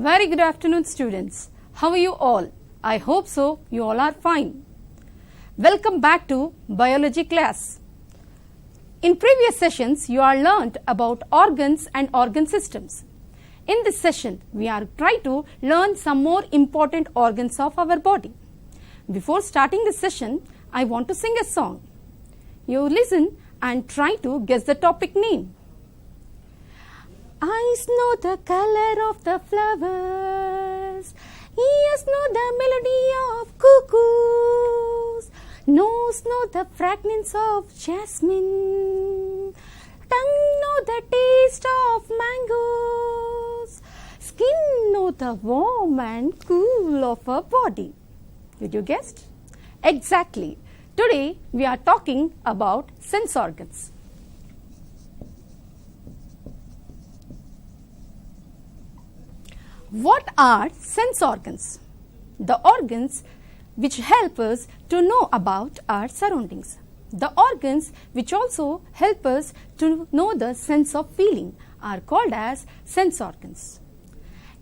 Very good afternoon, students. How are you all? I hope so. You all are fine. Welcome back to biology class. In previous sessions, you are learnt about organs and organ systems. In this session, we are trying to learn some more important organs of our body. Before starting this session, I want to sing a song. You listen and try to guess the topic name. Eyes know the color of the flowers. Ears know the melody of cuckoos. Nose know the fragrance of jasmine. Tongue know the taste of mangoes. Skin know the warm and cool of a body. Did you guess? Exactly. Today we are talking about sense organs. What are sense organs? The organs which help us to know about our surroundings. The organs which also help us to know the sense of feeling are called as sense organs.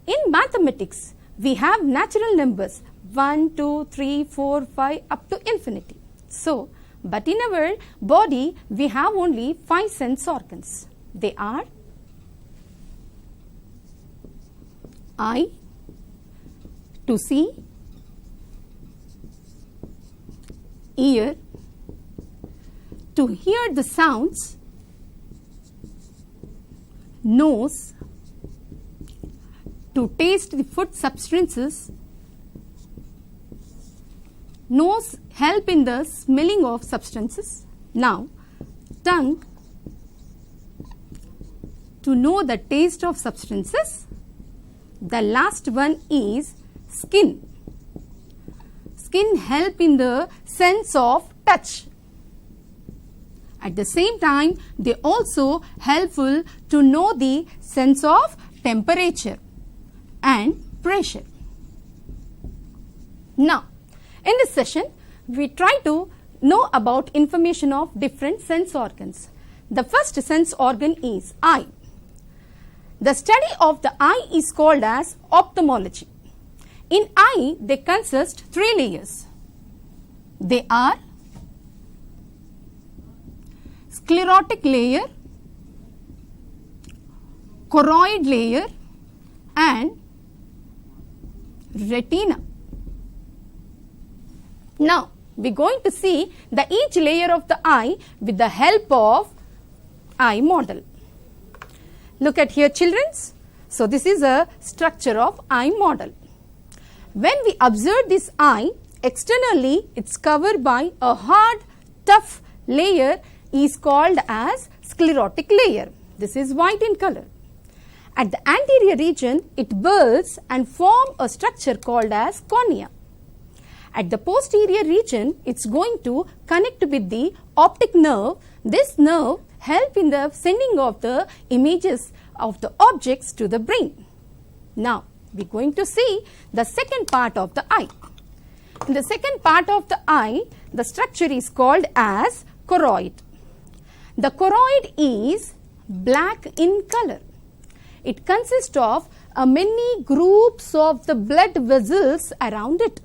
In mathematics, we have natural numbers 1, 2, 3, 4, 5 up to infinity. So, but in our body, we have only 5 sense organs. They are eye, to see, ear, to hear the sounds, nose, to taste the food substances, nose help in the smelling of substances. Now, tongue to know the taste of substances. The last one is skin. Skin help in the sense of touch. At the same time, they also helpful to know the sense of temperature and pressure. Now, in this session, we try to know about information of different sense organs. The first sense organ is eye. The study of the eye is called as ophthalmology. In eye, they consist 3 layers. They are sclerotic layer, choroid layer and retina. Now, we are going to see each layer of the eye with the help of eye model. Look at here, children. So, this is a structure of eye model. When we observe this eye, externally it is covered by a hard, tough layer is called as sclerotic layer. This is white in color. At the anterior region, it bulges and form a structure called as cornea. At the posterior region, it is going to connect with the optic nerve. This nerve help in the sending of the images of the objects to the brain. Now, we are going to see the second part of the eye. In the second part of the eye, the structure is called as choroid. The choroid is black in color. It consists of many groups of the blood vessels around it.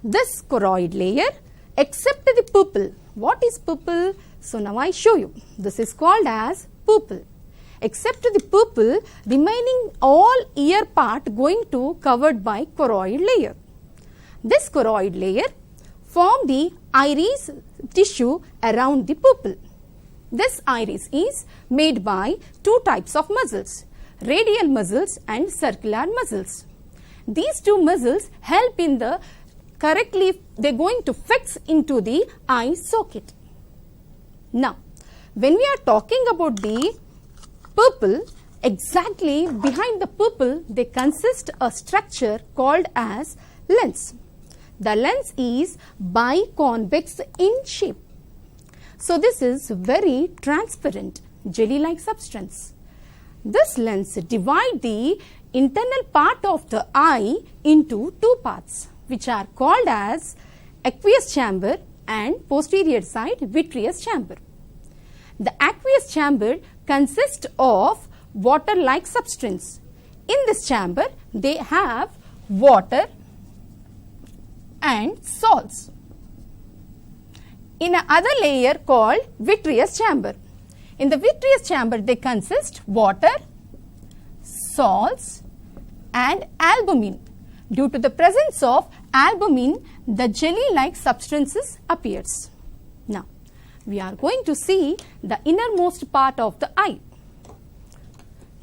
This choroid layer, except the pupil. What is pupil? So, now I show you. This is called as pupil. Except the pupil, remaining all ear part going to covered by choroid layer. This choroid layer form the iris tissue around the pupil. This iris is made by 2 types of muscles, radial muscles and circular muscles. These 2 muscles help in the correctly, they are going to fix into the eye socket. Now, when we are talking about the pupil, exactly behind the pupil, they consist a structure called as lens. The lens is biconvex in shape. So, this is very transparent jelly-like substance. This lens divide the internal part of the eye into 2 parts, which are called as aqueous chamber and posterior side vitreous chamber. The aqueous chamber consists of water-like substance. in this chamber they have water and salts. In another layer called vitreous chamber. In the vitreous chamber they consist water, salts and albumin. Due to the presence of albumin, the jelly-like substances appears. Now, we are going to see the innermost part of the eye.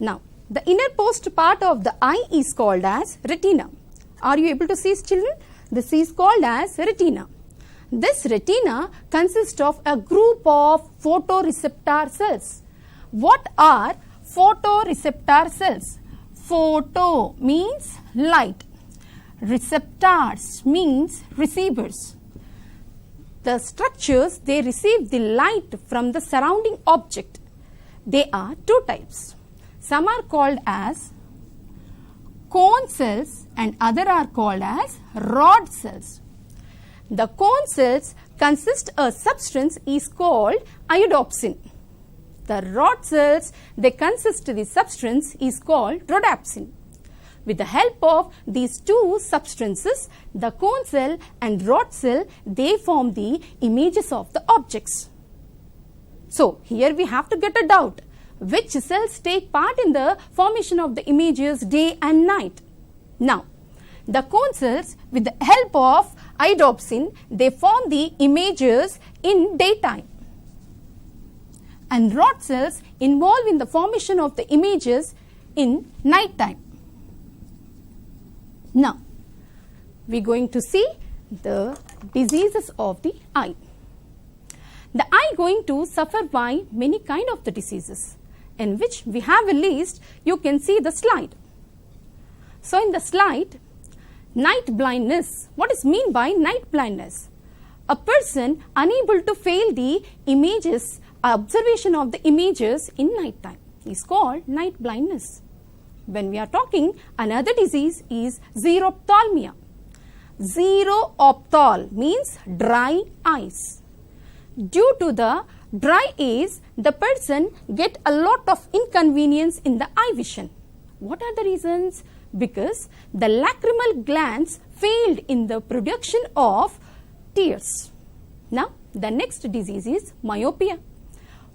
Now, the innermost part of the eye is called as retina. Are you able to see, children? This is called as retina. This retina consists of a group of photoreceptor cells. What are photoreceptor cells? Photo means light. Receptors means receivers. The structures, they receive the light from the surrounding object. They are two types. Some are called as cone cells and other are called as rod cells. The cone cells consist a substance is called iodopsin. The rod cells, they consist the substance is called rhodopsin. With the help of these two substances, the cone cell and rod cell, they form the images of the objects. So, here we have to get a doubt. Which cells take part in the formation of the images day and night? Now, the cone cells, with the help of iodopsin, they form the images in daytime. And rod cells involve in the formation of the images in night time. Now, we are going to see the diseases of the eye. The eye going to suffer by many kind of the diseases, in which we have a list. You can see the slide. So, in the slide, night blindness. What is mean by night blindness? A person unable to fail the images, observation of the images in night time is called night blindness. When we are talking, another disease is xerophthalmia. Xerophthal means dry eyes. Due to the dry eyes, the person get a lot of inconvenience in the eye vision. What are the reasons? Because the lacrimal glands failed in the production of tears. Now, the next disease is myopia.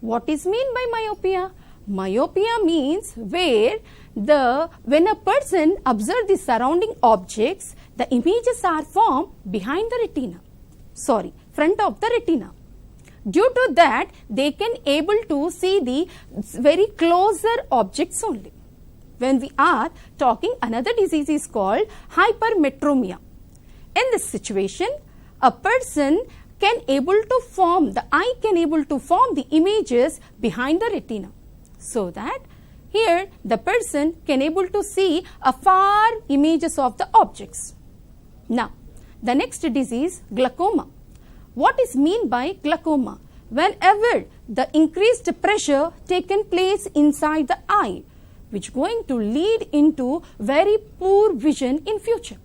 What is mean by myopia? Myopia means when a person observes the surrounding objects, the images are formed behind the retina. Front of the retina. Due to that, they can able to see the very closer objects only. When we are talking, another disease is called hypermetromia. In this situation, a person can able to form, the eye can able to form the images behind the retina. So that here the person can able to see afar images of the objects. Now, the next disease, glaucoma. What is mean by glaucoma? Whenever the increased pressure taken place inside the eye, which going to lead into very poor vision in future.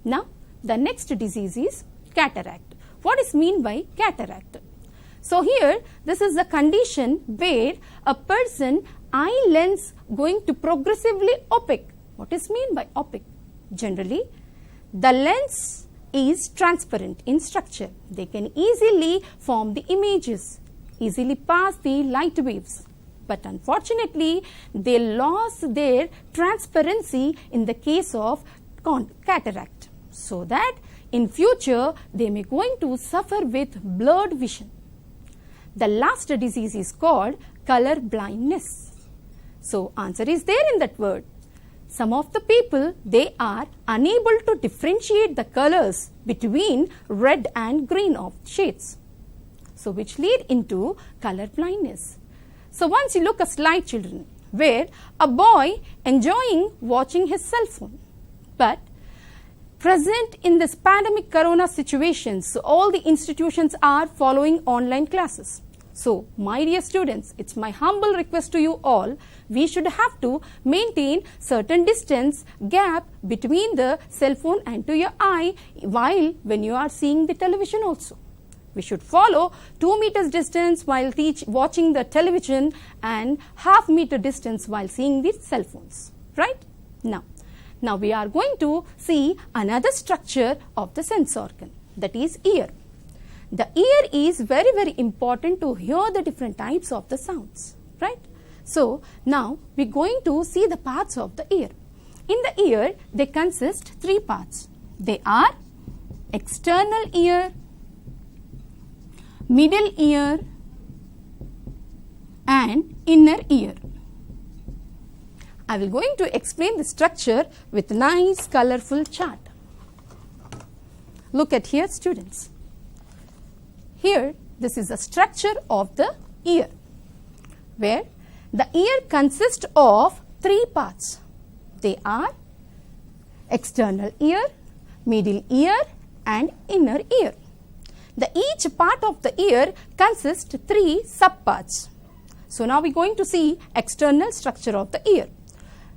Now, the next disease is cataract. What is mean by cataract? So, here this is a condition where a person eye lens going to progressively opaque. What is mean by opaque? Generally, the lens is transparent in structure. They can easily form the images, easily pass the light waves. But unfortunately, they lost their transparency in the case of cataract. So that in future, they may going to suffer with blurred vision. The last disease is called color blindness. So, answer is there in that word. Some of the people, they are unable to differentiate the colors between red and green of shades. So, which lead into color blindness. So, once you look a slide, children, where a boy enjoying watching his cell phone, but present in this pandemic corona situation, so all the institutions are following online classes. So, my dear students, it's my humble request to you all, we should have to maintain certain distance gap between the cell phone and to your eye while when you are seeing the television also. We should follow 2 meters distance while watching the television and half meter distance while seeing the cell phones, right? Now we are going to see another structure of the sense organ, that is ear. The ear is very, very important to hear the different types of the sounds, right? So now we are going to see the parts of the ear. In the ear, they consist three parts. They are external ear, middle ear, and inner ear. I will going to explain the structure with nice colorful chart. Look at here, students. Here, this is the structure of the ear, where the ear consists of three parts. They are external ear, middle ear, and inner ear. Each part of the ear consists three subparts. So now we are going to see external structure of the ear.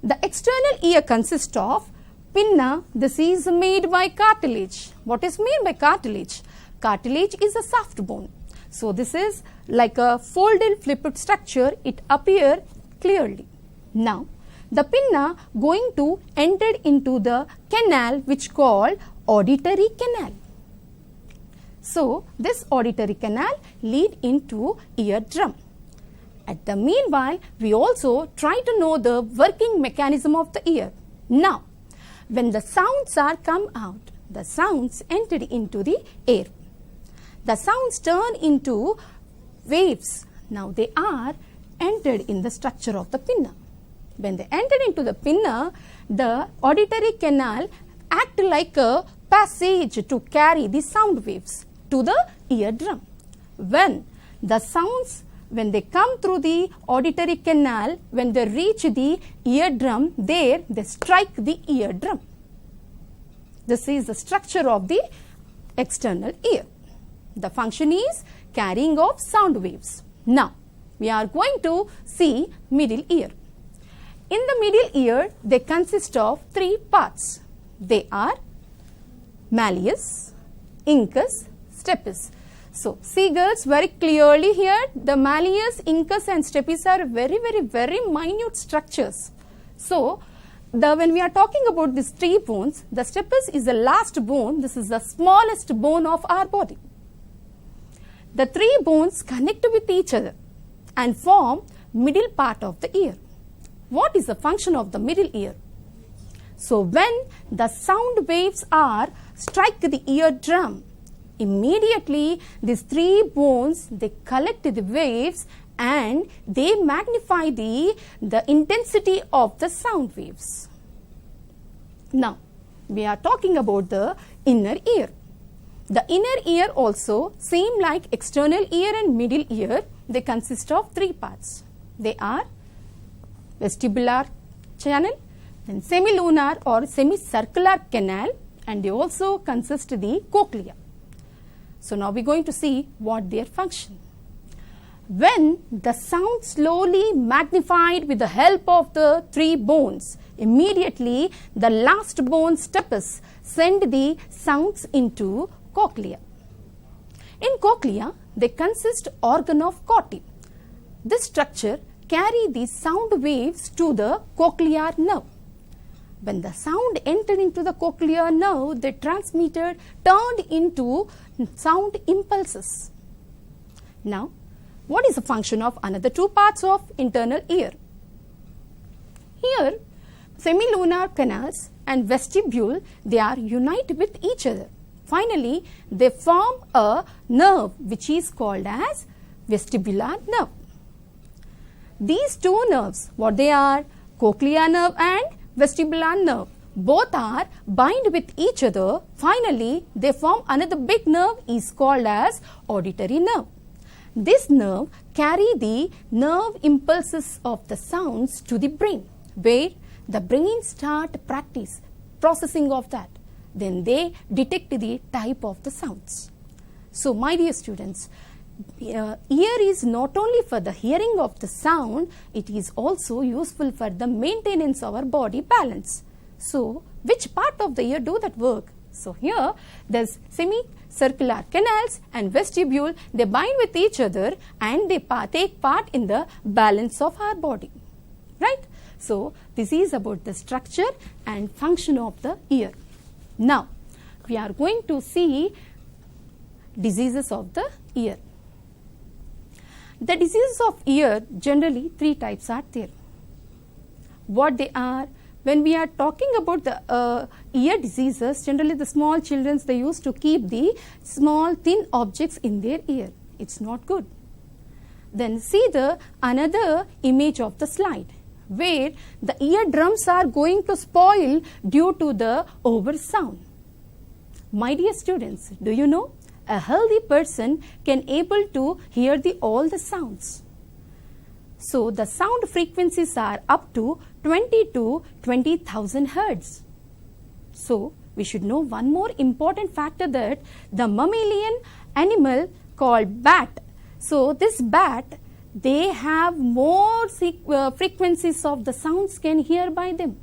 The external ear consists of pinna. This is made by cartilage. What is made by cartilage? Cartilage is a soft bone. So this is like a folded flipped structure. It appears clearly. Now the pinna going to enter into the canal which called auditory canal. So this auditory canal lead into eardrum. At the meanwhile, we also try to know the working mechanism of the ear. Now, when the sounds are come out, the sounds entered into the air. The sounds turn into waves. Now they are entered in the structure of the pinna. When they enter into the pinna, the auditory canal act like a passage to carry the sound waves to the eardrum. When the sounds, when they come through the auditory canal, when they reach the eardrum, there they strike the eardrum. This is the structure of the external ear. The function is carrying of sound waves. Now, we are going to see middle ear. In the middle ear, they consist of three parts. They are malleus, incus, stapes. So, see girls, very clearly here, the malleus, incus and stapes are very minute structures. So, when we are talking about these three bones, the stapes is the last bone. This is the smallest bone of our body. The three bones connect with each other and form middle part of the ear. What is the function of the middle ear? So, when the sound waves are strike the eardrum, immediately these three bones, they collect the waves and they magnify the intensity of the sound waves. Now, we are talking about the inner ear. The inner ear also, same like external ear and middle ear, they consist of three parts. They are vestibular channel, then semilunar or semicircular canal, and they also consist the cochlea. So now we are going to see what their function. When the sound slowly magnified with the help of the three bones, immediately the last bone stapes send the sounds into cochlea. In cochlea, they consist organ of Corti. This structure carry the sound waves to the cochlear nerve. When the sound entered into the cochlear nerve, they transmitted, turned into sound impulses. Now, what is the function of another two parts of internal ear? Here, semilunar canals and vestibule, they are united with each other. Finally, they form a nerve which is called as vestibular nerve. These two nerves, what they are? Cochlear nerve and vestibular nerve. Both are bind with each other. Finally, they form another big nerve is called as auditory nerve. This nerve carry the nerve impulses of the sounds to the brain, where the brain start practice processing of that. Then they detect the type of the sounds. So, my dear students, ear is not only for the hearing of the sound, it is also useful for the maintenance of our body balance. So, which part of the ear do that work? So, here there's semicircular canals and vestibule, they bind with each other and they take part in the balance of our body, right? So this is about the structure and function of the ear. Now we are going to see diseases of the ear. The diseases of ear, generally 3 types are there. What they are? When we are talking about the ear diseases, generally the small children, they used to keep the small thin objects in their ear. It's not good. Then see the another image of the slide, where the eardrums are going to spoil due to the over sound. My dear students, do you know a healthy person can able to hear all the sounds? So the sound frequencies are up to 20 to 20,000 hertz. So we should know one more important factor, that the mammalian animal called bat. So this bat, they have more frequencies of the sounds can hear by them.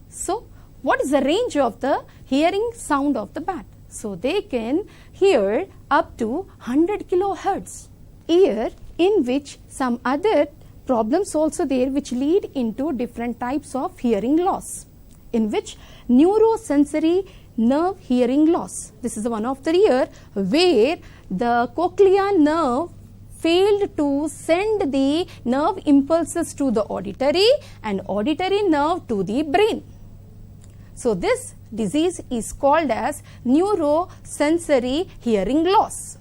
So what is the range of the hearing sound of the bat? So they can hear up to 100 kilohertz. Ear, in which some other problems also there which lead into different types of hearing loss, in which neurosensory nerve hearing loss. This is one of the ear where the cochlear nerve failed to send the nerve impulses to the auditory and auditory nerve to the brain. So this disease is called as neurosensory hearing loss.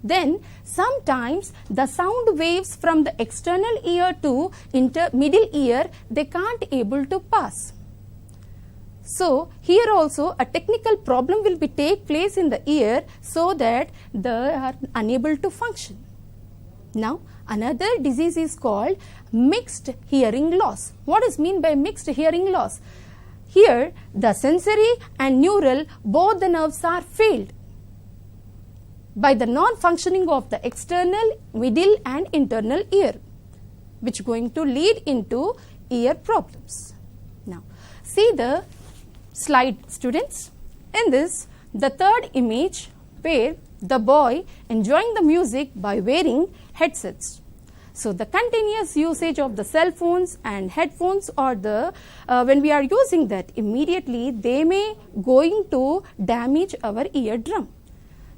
Then sometimes the sound waves from the external ear to middle ear, they can't able to pass. So here also a technical problem will be take place in the ear, so that they are unable to function. Now another disease is called mixed hearing loss. What is mean by mixed hearing loss? Here the sensory and neural, both the nerves are failed by the non-functioning of the external, middle and internal ear, which going to lead into ear problems. Now see the slide, students. In this, the third image, where the boy enjoying the music by wearing headsets. So the continuous usage of the cell phones and headphones, or the when we are using that, immediately they may going to damage our eardrum.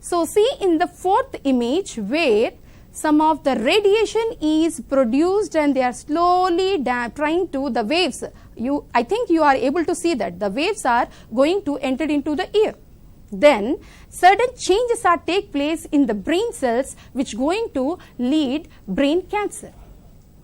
So see in the fourth image, where some of the radiation is produced and they are slowly trying to the waves. I think you are able to see that the waves are going to enter into the ear. Then certain changes are take place in the brain cells, which going to lead brain cancer.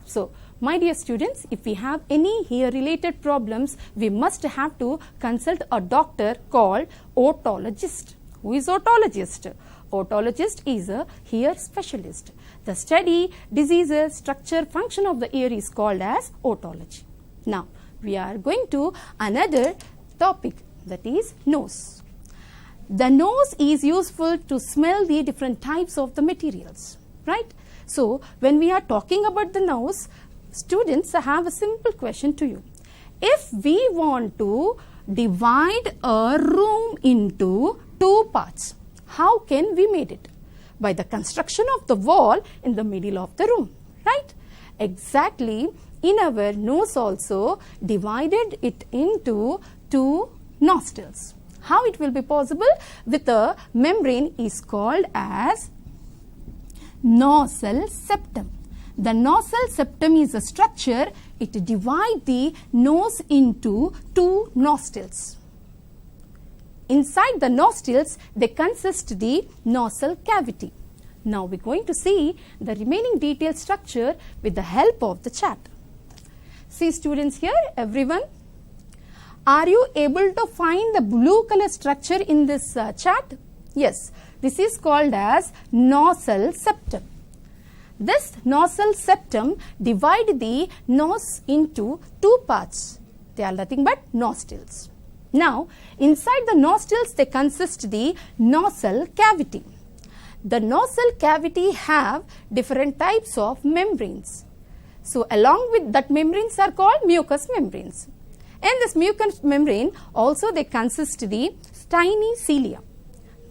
So my dear students, if we have any ear related problems, we must have to consult a doctor called otologist. Who is otologist? Otologist is a ear specialist. The study diseases, structure, function of the ear is called as otology. Now we are going to another topic, that is nose. The nose is useful to smell the different types of the materials, right? So when we are talking about the nose, students, I have a simple question to you. If we want to divide a room into 2 parts, how can we make it? By the construction of the wall in the middle of the room, right? Exactly, in our nose also divided it into 2 nostrils. How it will be possible? With a membrane is called as nasal septum. The nasal septum is a structure, it divides the nose into 2 nostrils. Inside the nostrils, they consist the nasal cavity. Now we are going to see the remaining detailed structure with the help of the chart. See students here, everyone. Are you able to find the blue color structure in this chart? Yes, this is called as nasal septum. This nasal septum divides the nose into 2 parts. They are nothing but nostrils. Now, inside the nostrils, they consist the nasal cavity. The nasal cavity have different types of membranes. So, along with that, membranes are called mucous membranes. In this mucous membrane, also they consist the tiny cilia.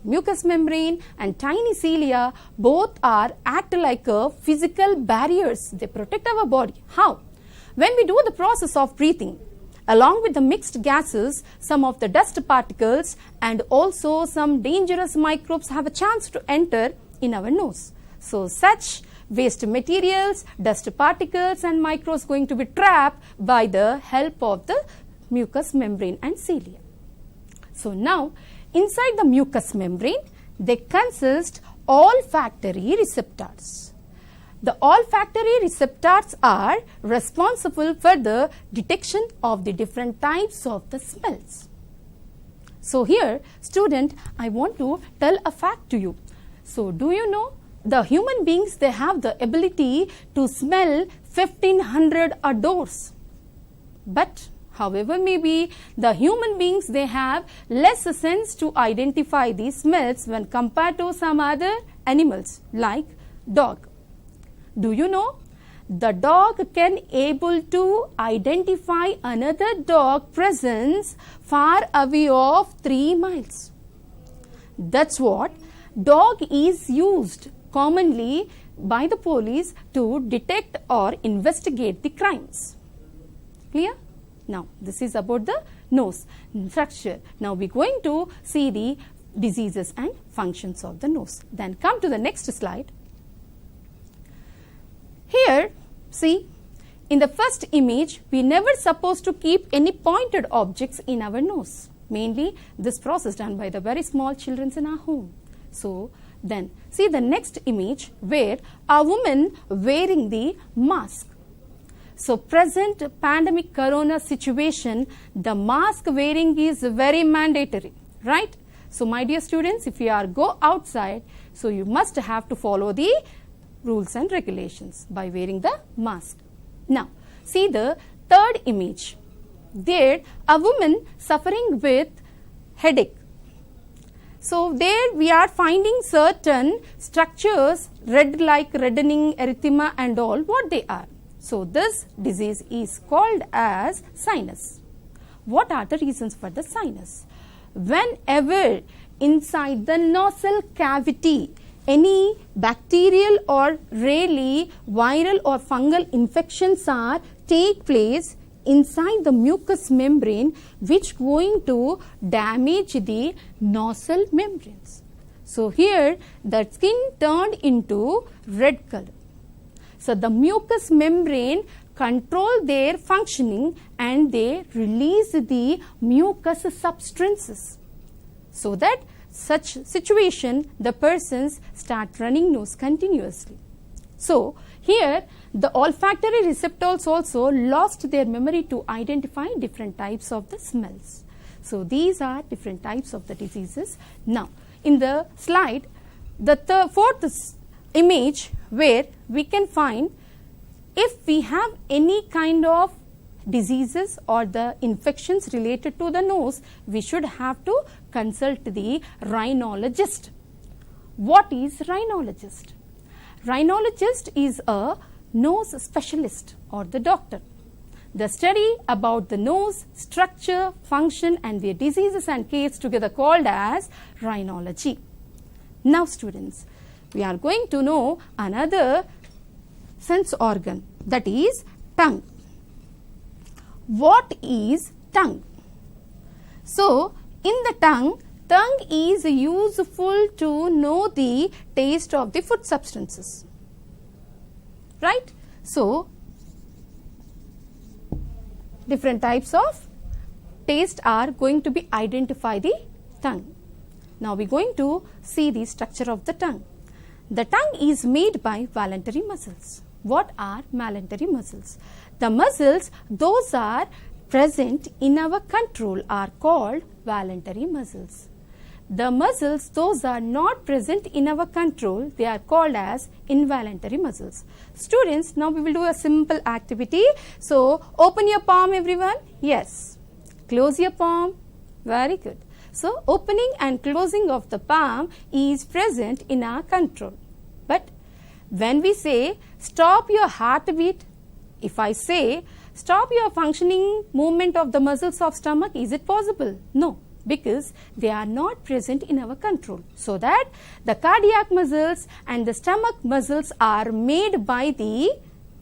Mucous membrane and tiny cilia both are act like a physical barriers. They protect our body. How? when we do the process of breathing, along with the mixed gases, some of the dust particles and also some dangerous microbes have a chance to enter in our nose. So such waste materials, dust particles and microbes going to be trapped by the help of the mucous membrane and cilia. So now inside the mucous membrane, they consist olfactory receptors. The olfactory receptors are responsible for the detection of the different types of the smells. So here, student, I want to tell a fact to you. So do you know the human beings, they have the ability to smell 1500 odors. But however may be, the human beings, they have less sense to identify these smells when compared to some other animals like dog. Do you know the dog can able to identify another dog presence far away of 3 miles. That's what dog is used commonly by the police to detect or investigate the crimes. Clear? Now this is about the nose structure. Now we're going to see the diseases and functions of the nose. Then come to the next slide. Here, see, in the first image, we never supposed to keep any pointed objects in our nose. Mainly, this process done by the very small children in our home. So, then, see the next image where a woman wearing the mask. So, present pandemic corona situation, the mask wearing is very mandatory, right? So, my dear students, if you are go outside, so you must have to follow the rules and regulations by wearing the mask. Now, see the third image. There, a woman suffering with headache. So, there we are finding certain structures, red like reddening, erythema and all, what they are. So, this disease is called as sinus. What are the reasons for the sinus? Whenever inside the nasal cavity, any bacterial or rarely viral or fungal infections are take place inside the mucous membrane, which going to damage the nasal membranes. So here the skin turned into red color. So the mucous membrane control their functioning and they release the mucous substances, so that such situation the persons start running nose continuously. So here the olfactory receptors also lost their memory to identify different types of the smells. So these are different types of the diseases. Now in the slide, the fourth image where we can find if we have any kind of diseases or the infections related to the nose, we should have to consult the rhinologist. What is rhinologist? Rhinologist is a nose specialist or the doctor. The study about the nose structure, function and their diseases and case together called as rhinology. Now students, we are going to know another sense organ, that is tongue. What is tongue? So, in the tongue is useful to know the taste of the food substances, right? So, different types of taste are going to be identify the tongue. Now, we are going to see the structure of the tongue. The tongue is made by voluntary muscles. What are voluntary muscles? The muscles, those are present in our control, are called voluntary muscles. The muscles, those are not present in our control, they are called as involuntary muscles. Students, now we will do a simple activity. So, open your palm everyone. Yes. Close your palm. Very good. So, opening and closing of the palm is present in our control. But when we say stop your heartbeat, if I say stop your functioning movement of the muscles of stomach, is it possible? No, because they are not present in our control. So that the cardiac muscles and the stomach muscles are made by the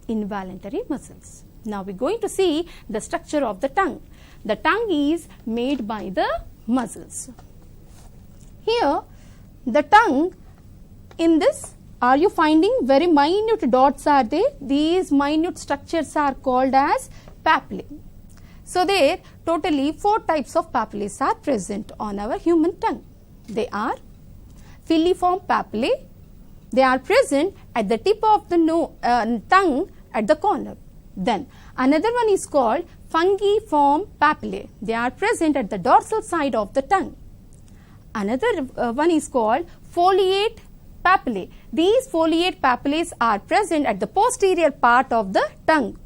involuntary muscles. Now we're going to see the structure of the tongue. The tongue is made by the muscles. Here, the tongue, in this, are you finding very minute dots are there? These minute structures are called as papillae. So there, totally 4 types of papillae are present on our human tongue. They are filiform papillae. They are present at the tip of the tongue at the corner. Then another one is called fungiform papillae. They are present at the dorsal side of the tongue. Another one is called foliate papillae. These foliate papillae are present at the posterior part of the tongue.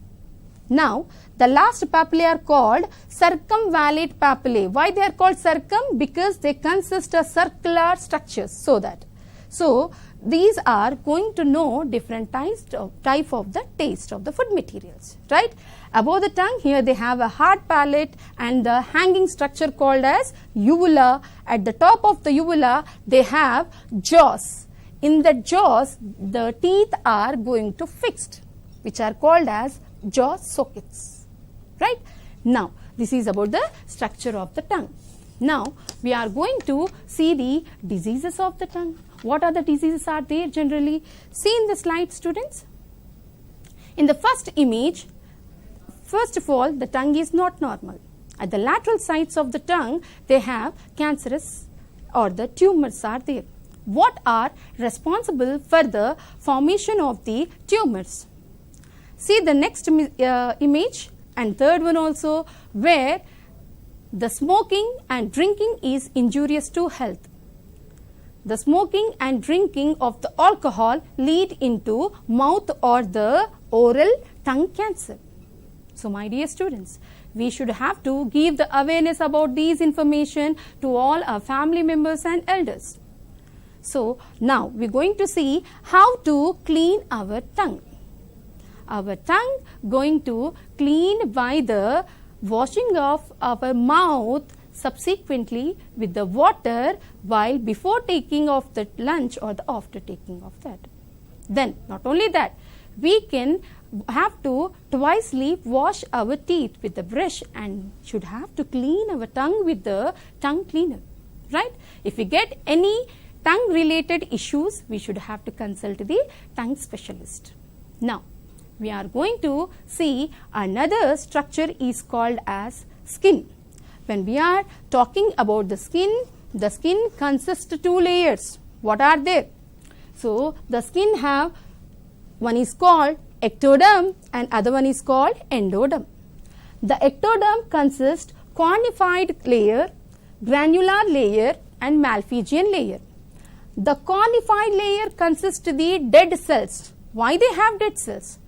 Now, the last papillae are called circumvallate papillae. Why they are called circum? Because they consist of circular structures. So these are going to know different type of the taste of the food materials, right? Above the tongue, here they have a hard palate and the hanging structure called as uvula. At the top of the uvula, they have jaws. In the jaws, the teeth are going to fixed, which are called as jaw sockets, right? Now, this is about the structure of the tongue. Now, we are going to see the diseases of the tongue. What are the diseases are there generally? See in the slide, students. In the first image, first of all, the tongue is not normal. At the lateral sides of the tongue, they have cancerous or the tumors are there. What are responsible for the formation of the tumors? See the next image and third one also, where the smoking and drinking is injurious to health. The smoking and drinking of the alcohol lead into mouth or the oral tongue cancer. So my dear students, we should have to give the awareness about these information to all our family members and elders. So now we're going to see how to clean our tongue. Our tongue going to clean by the washing of our mouth subsequently with the water while before taking of the lunch or the after taking of that. Then not only that, we can have to twicely wash our teeth with the brush and should have to clean our tongue with the tongue cleaner, right? If we get any tongue related issues, we should have to consult the tongue specialist. Now, we are going to see another structure is called as skin. When we are talking about the skin consists of 2 layers. What are they? So, the skin have, one is called ectoderm and other one is called endoderm. The ectoderm consists cornified layer, granular layer and Malpighian layer. The cornified layer consists of the dead cells. Why they have dead cells?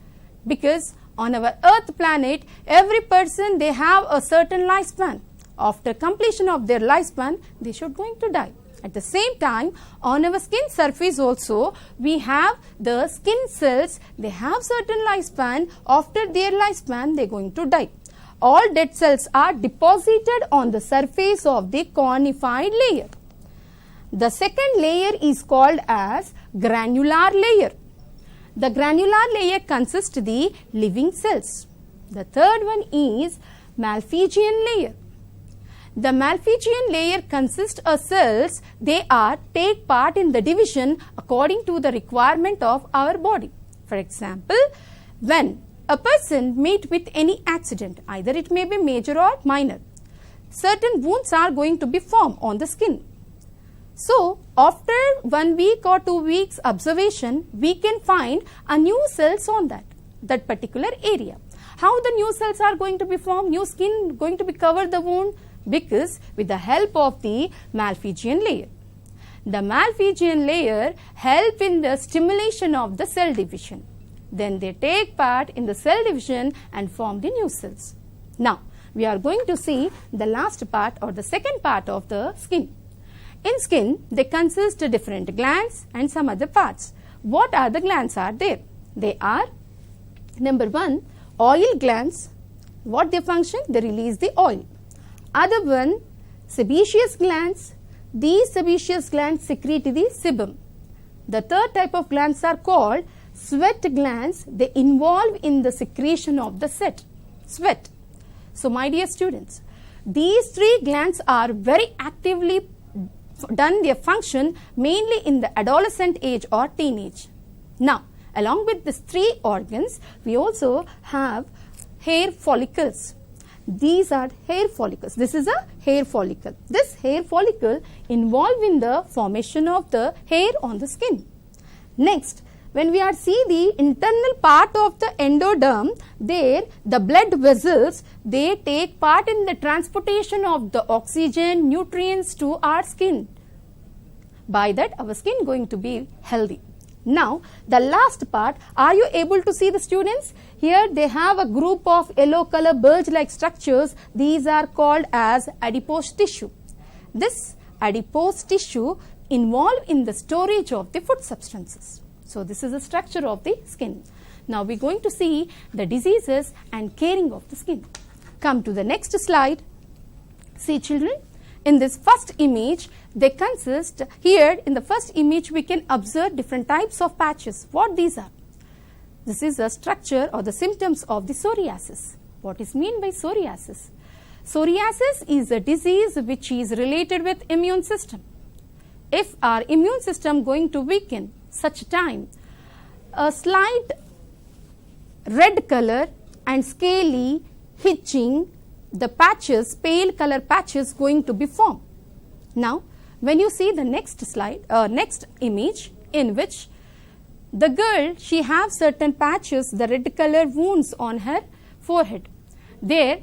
Because on our earth planet, every person they have a certain lifespan. After completion of their lifespan, they should going to die. At the same time, on our skin surface also, we have the skin cells, they have certain lifespan. After their lifespan, they are going to die. All dead cells are deposited on the surface of the cornified layer. The second layer is called as granular layer. The granular layer consists of the living cells. The third one is Malpighian layer. The Malpighian layer consists of cells, they take part in the division according to the requirement of our body. For example, when a person meet with any accident, either it may be major or minor, certain wounds are going to be formed on the skin. So, after 1 week or 2 weeks observation, we can find a new cells on that particular area. How the new cells are going to be formed? New skin going to be cover the wound? Because with the help of the Malpighian layer. The Malpighian layer help in the stimulation of the cell division. Then they take part in the cell division and form the new cells. Now, we are going to see the last part or the second part of the skin. In skin, they consist of different glands and some other parts. What are the glands are there? They are, number 1, oil glands. What they function? They release the oil. Other one, sebaceous glands. These sebaceous glands secrete the sebum. The third type of glands are called sweat glands, they involve in the secretion of the sweat. So my dear students, these three glands are very actively done their function mainly in the adolescent age or teenage. Now, along with these three organs, we also have hair follicles. These are hair follicles. This is a hair follicle. This hair follicle involved in the formation of the hair on the skin. Next, when we are see the internal part of the endoderm, there the blood vessels, they take part in the transportation of the oxygen, nutrients to our skin. By that, our skin going to be healthy. Now, the last part, are you able to see the students? Here they have a group of yellow color bulge-like structures. These are called as adipose tissue. This adipose tissue involved in the storage of the food substances. So, this is the structure of the skin. Now, we are going to see the diseases and caring of the skin. Come to the next slide. See children, in this first image, they consist, here in the first image we can observe different types of patches. What these are? This is the structure or the symptoms of the psoriasis. What is meant by psoriasis? Psoriasis is a disease which is related with immune system. If our immune system going to weaken, such time a slight red color and scaly hitching, the patches, pale color patches going to be formed. Now, when you see the next slide, next image in which the girl, she have certain patches, the red color wounds on her forehead. There,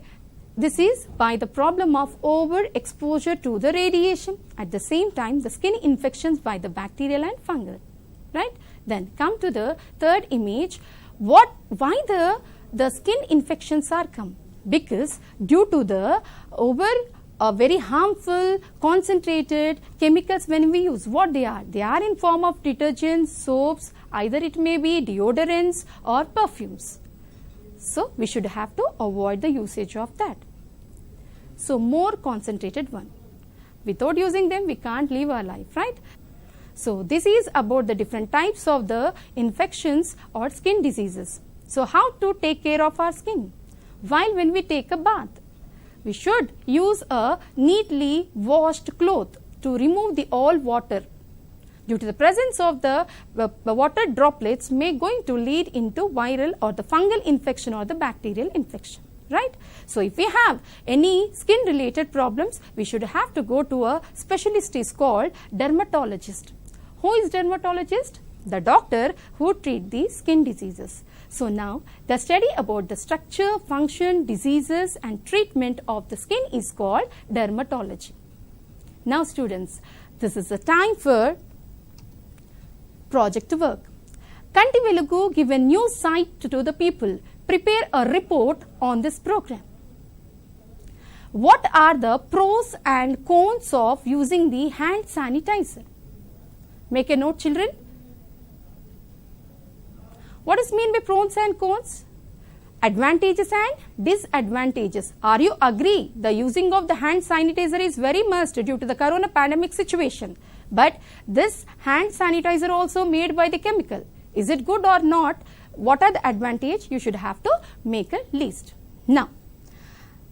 this is by the problem of overexposure to the radiation. At the same time, the skin infections by the bacterial and fungal. Right? Then come to the third image. Why the skin infections are come? Because due to the very harmful concentrated chemicals when we use, what they are? They are in form of detergents, soaps, either it may be deodorants or perfumes. So, we should have to avoid the usage of that. So, more concentrated one. Without using them, we can't live our life, right? So, this is about the different types of the infections or skin diseases. So, how to take care of our skin? While when we take a bath, we should use a neatly washed cloth to remove the all water. Due to the presence of the water droplets may going to lead into viral or the fungal infection or the bacterial infection. Right? So, if we have any skin related problems, we should have to go to a specialist is called dermatologist. Who is dermatologist? The doctor who treat the skin diseases. So, now the study about the structure, function, diseases and treatment of the skin is called dermatology. Now students, this is the time for project work. Kanti Velugu give a new site to the people. Prepare a report on this program. What are the pros and cons of using the hand sanitizer? Make a note children. What is mean by pros and cons? Advantages and disadvantages. Are you agree the using of the hand sanitizer is very must due to the corona pandemic situation? But this hand sanitizer also made by the chemical. Is it good or not? What are the advantages? You should have to make a list. Now,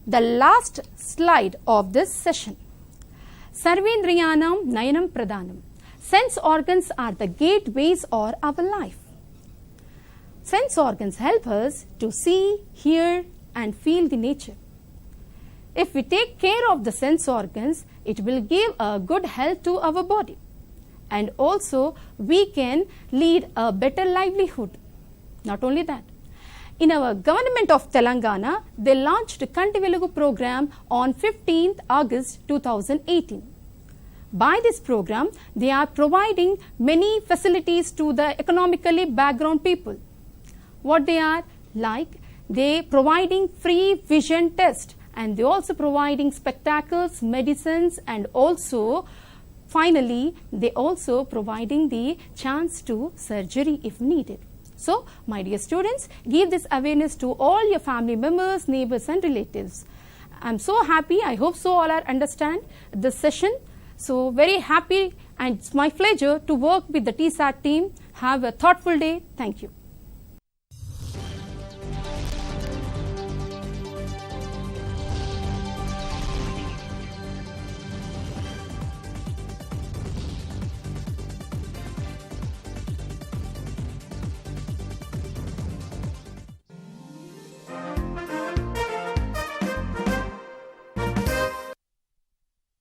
the last slide of this session. Sarvendriyanam Nayanam Pradhanam. Sense organs are the gateways of our life. Sense organs help us to see, hear and feel the nature. If we take care of the sense organs, it will give a good health to our body. And also we can lead a better livelihood. Not only that, in our government of Telangana, they launched a Kanti Velugu program on 15th August 2018. By this program, they are providing many facilities to the economically background people. What they are? Like they providing free vision test and they also providing spectacles, medicines and also finally they also providing the chance to surgery if needed. So, my dear students, give this awareness to all your family members, neighbors and relatives. I am so happy. I hope so all are understand this session. So, very happy and it's my pleasure to work with the TSAT team. Have a thoughtful day. Thank you.